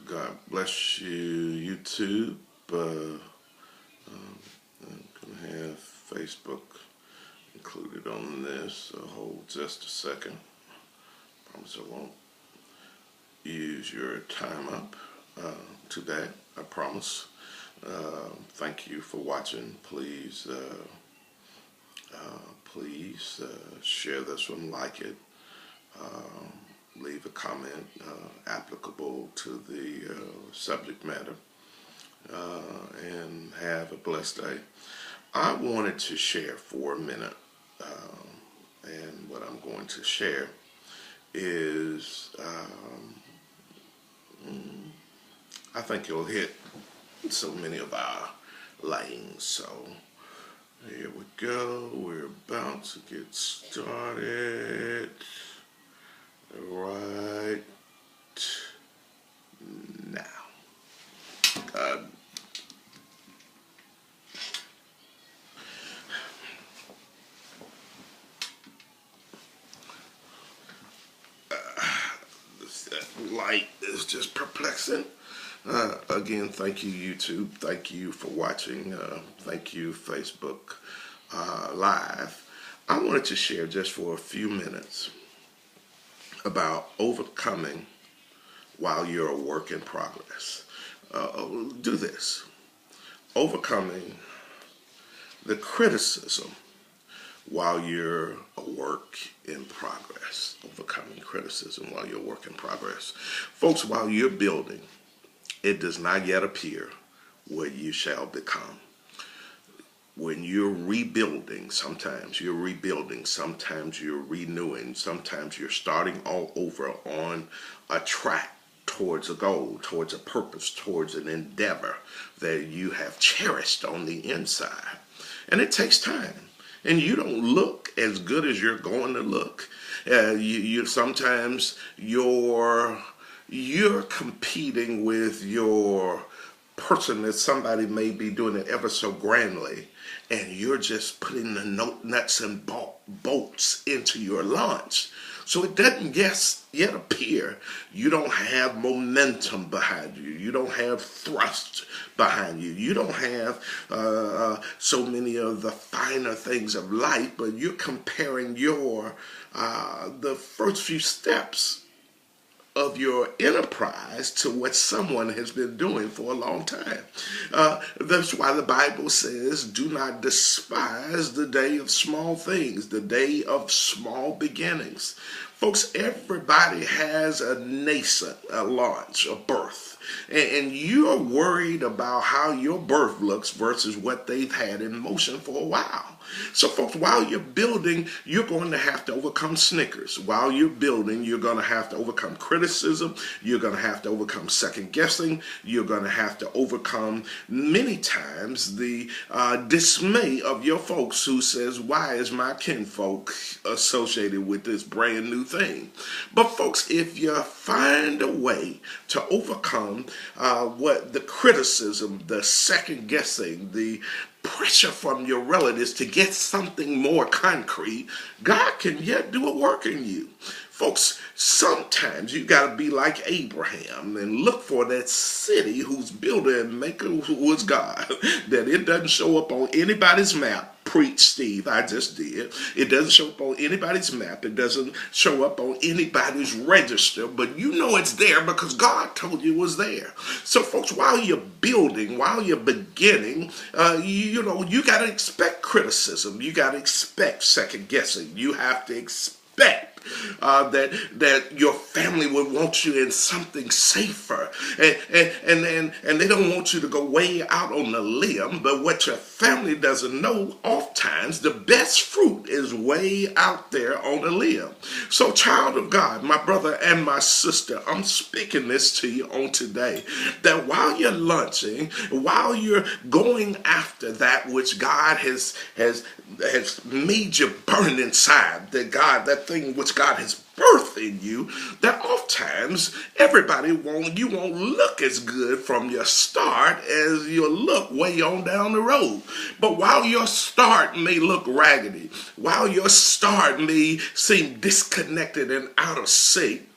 God bless you, YouTube. I'm going to have Facebook included on this, so hold just a second. Promise I won't use your time up today, I promise. Thank you for watching. Please share this one, like it, leave a comment applicable to the subject matter, and have a blessed day. I wanted to share for a minute, and what I'm going to share is, I think you'll hit so many of our lanes. So here we go. We're about to get started right now. Light is just perplexing. Again, thank you, YouTube. Thank you for watching. Thank you, Facebook Live. I wanted to share just for a few minutes about overcoming while you're a work in progress. Do this. Overcoming the criticism while you're a work in progress. Overcoming criticism while you're a work in progress. Folks, while you're building, it does not yet appear what you shall become. When you're rebuilding, sometimes you're rebuilding, sometimes you're renewing, sometimes you're starting all over on a track towards a goal, towards a purpose, towards an endeavor that you have cherished on the inside. And it takes time. And you don't look as good as you're going to look. Sometimes you're competing with your person that somebody may be doing it ever so grandly, and you're just putting the nuts and bolts into your launch. So it doesn't yet appear you don't have momentum behind you. You don't have thrust behind you. You don't have so many of the finer things of life, but you're comparing the first few steps of your enterprise to what someone has been doing for a long time. That's why the Bible says, do not despise the day of small things, the day of small beginnings. Folks, everybody has a nascent, a launch, a birth. And you're worried about how your birth looks versus what they've had in motion for a while. So folks, while you're building, you're going to have to overcome snickers. While you're building, you're going to have to overcome criticism. You're going to have to overcome second guessing. You're going to have to overcome many times the dismay of your folks who says, why is my kinfolk associated with this brand new thing? But folks, if you find a way to overcome what the criticism, the second guessing, the pressure from your relatives to get something more concrete, God can yet do a work in you. Folks, sometimes you got to be like Abraham and look for that city whose builder and maker was God, that it doesn't show up on anybody's map. Preach, Steve, I just did. It doesn't show up on anybody's map. It doesn't show up on anybody's register, but you know it's there because God told you it was there. So folks, while you're building, while you're beginning, you got to expect criticism. You got to expect second guessing. You have to expect that your family would want you in something safer, and they don't want you to go way out on the limb. But what your family doesn't know, oftentimes the best fruit is way out there on the limb. So child of God, my brother and my sister, I'm speaking this to you on today, that while you're launching, while you're going after that which God has made you burn inside, that thing which God has birthed in you, that oftentimes you won't look as good from your start as you'll look way on down the road. But while your start may look raggedy, while your start may seem disconnected and out of sync,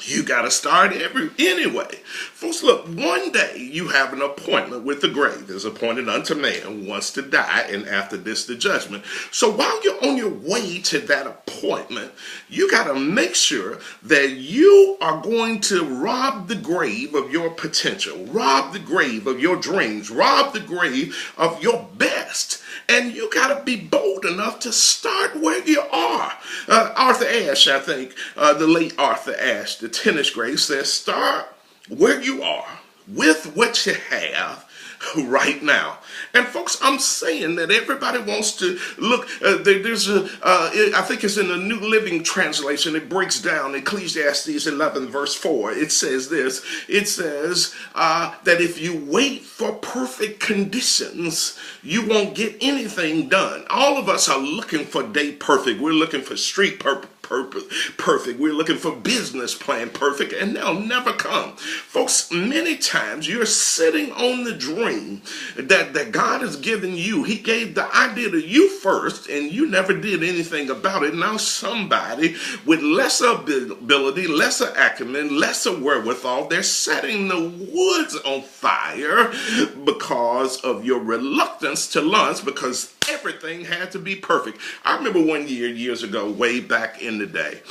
You got to start anyway. Folks, look, one day you have an appointment with the grave. Is appointed unto man once to die, and after this, the judgment. So while you're on your way to that appointment, you got to make sure that you are going to rob the grave of your potential, rob the grave of your dreams, rob the grave of your best. And you got to be bold enough to start where you are. Arthur Ashe, I think, the late Arthur Ashe, the tennis great, says start where you are with what you have right now. And folks, I'm saying that everybody wants to look, I think it's in the New Living Translation, it breaks down Ecclesiastes 11 verse 4. It says this, it says that if you wait for perfect conditions, you won't get anything done. All of us are looking for day perfect. We're looking for street perfect. We're looking for business plan perfect, and they'll never come. Folks, many times you're sitting on the dream that God has given you. He gave the idea to you first, and you never did anything about it. Now somebody with lesser ability, lesser acumen, lesser wherewithal, they're setting the woods on fire because of your reluctance to launch, because everything had to be perfect. I remember one year, years ago, way back in the day,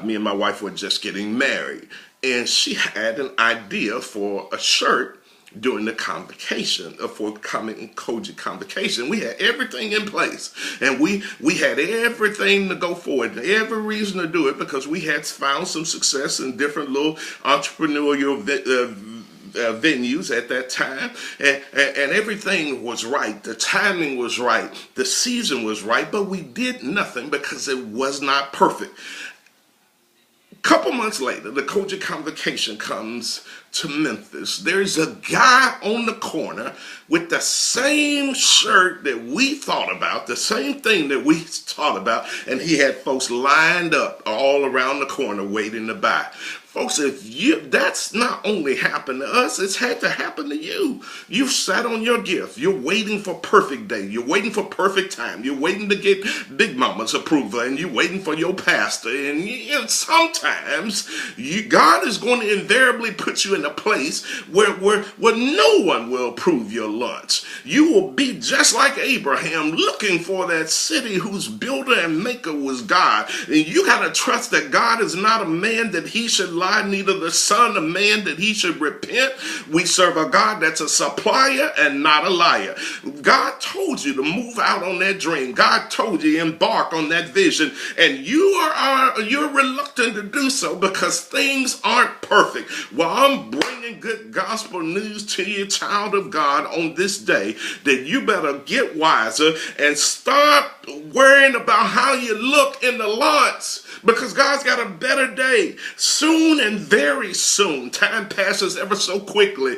me and my wife were just getting married, and she had an idea for a shirt during the convocation, for coming Koji convocation. We had everything in place, and we had everything to go forward, every reason to do it, because we had found some success in different little entrepreneurial venues at that time, and everything was right. The timing was right. The season was right, but we did nothing because it was not perfect. A couple months later, the Koji convocation comes to Memphis. There's a guy on the corner with the same shirt that we thought about, the same thing that we thought about, and he had folks lined up all around the corner waiting to buy. Folks, that's not only happened to us, it's had to happen to you. You've sat on your gift. You're waiting for perfect day. You're waiting for perfect time. You're waiting to get Big Mama's approval, and you're waiting for your pastor. And sometimes God is going to invariably put you in a place where no one will approve your lunch. You will be just like Abraham, looking for that city whose builder and maker was God. And you got to trust that God is not a man that he should lie, neither the son of man that he should repent. We serve a God that's a supplier and not a liar. God told you to move out on that dream. God told you to embark on that vision, and you're reluctant to do so because things aren't perfect. Well, I'm bringing good gospel news to you, child of God, on this day, that you better get wiser and start worrying about how you look in the launch, because God's got a better day soon, and very soon. Time passes ever so quickly.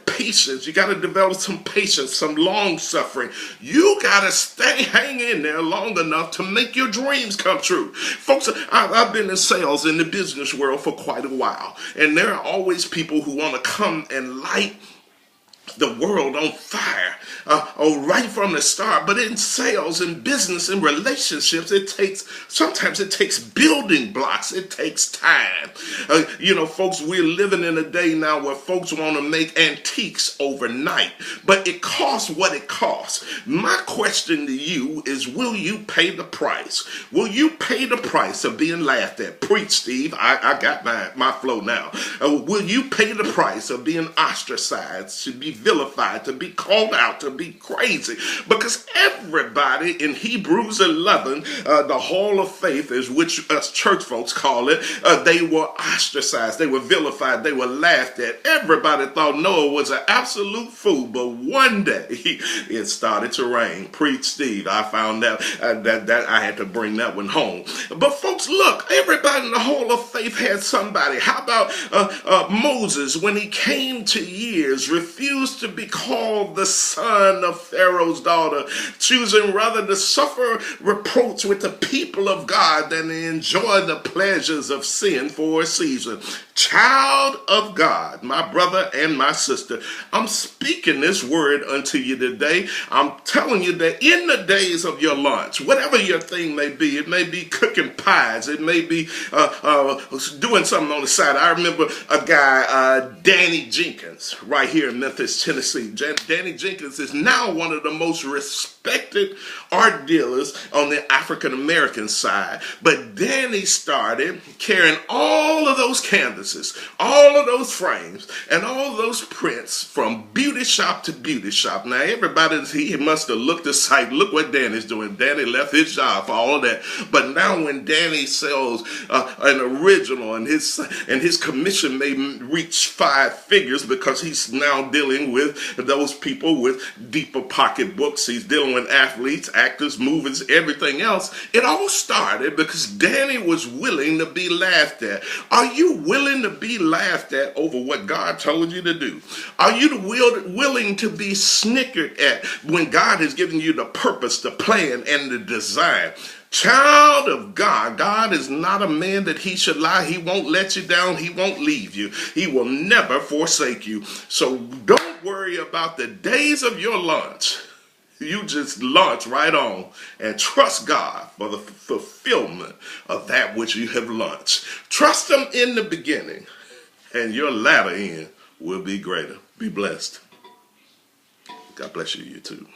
Patience. You got to develop some patience, some long suffering. You got to hang in there long enough to make your dreams come true. Folks, I've been in sales in the business world for quite a while, and there are always people who want to come and light the world on fire, right from the start. But in sales and business and relationships, sometimes it takes building blocks. It takes time. Folks, we're living in a day now where folks want to make antiques overnight, but it costs what it costs. My question to you is, will you pay the price? Will you pay the price of being laughed at? Preach, Steve. I got my flow now. Will you pay the price of being ostracized, to be vilified, to be called out, to be crazy? Because everybody in Hebrews 11, the hall of faith, is which us church folks call it, they were ostracized, they were vilified, they were laughed at. Everybody thought Noah was an absolute fool, but one day it started to rain. Preach, Steve. I found out that I had to bring that one home. But folks, look, everybody in the hall of faith had somebody. How about Moses, when he came to years, refused refused to be called the son of Pharaoh's daughter, choosing rather to suffer reproach with the people of God than to enjoy the pleasures of sin for a season. Child of God, my brother and my sister, I'm speaking this word unto you today. I'm telling you that in the days of your lunch, whatever your thing may be, it may be cooking pies, it may be doing something on the side. I remember a guy, Danny Jenkins, right here in Memphis, Tennessee. Danny Jenkins is now one of the most respected art dealers on the African American side. But Danny started carrying all of those canvases, all of those frames, and all of those prints from beauty shop to beauty shop. Now, everybody, he must have looked aside. Look what Danny's doing. Danny left his job for all of that. But now when Danny sells an original and his commission may reach 5 figures because he's now dealing with those people with deeper pocketbooks. He's dealing with athletes, actors, movies, everything else. It all started because Danny was willing to be laughed at. Are you willing to be laughed at over what God told you to do? Are you willing to be snickered at when God has given you the purpose, the plan, and the design? Child of God, God is not a man that he should lie. He won't let you down. He won't leave you. He will never forsake you. So don't worry about the days of your lunch. You just launch right on and trust God for the fulfillment of that which you have launched. Trust him in the beginning, and your latter end will be greater. Be blessed. God bless you, you too.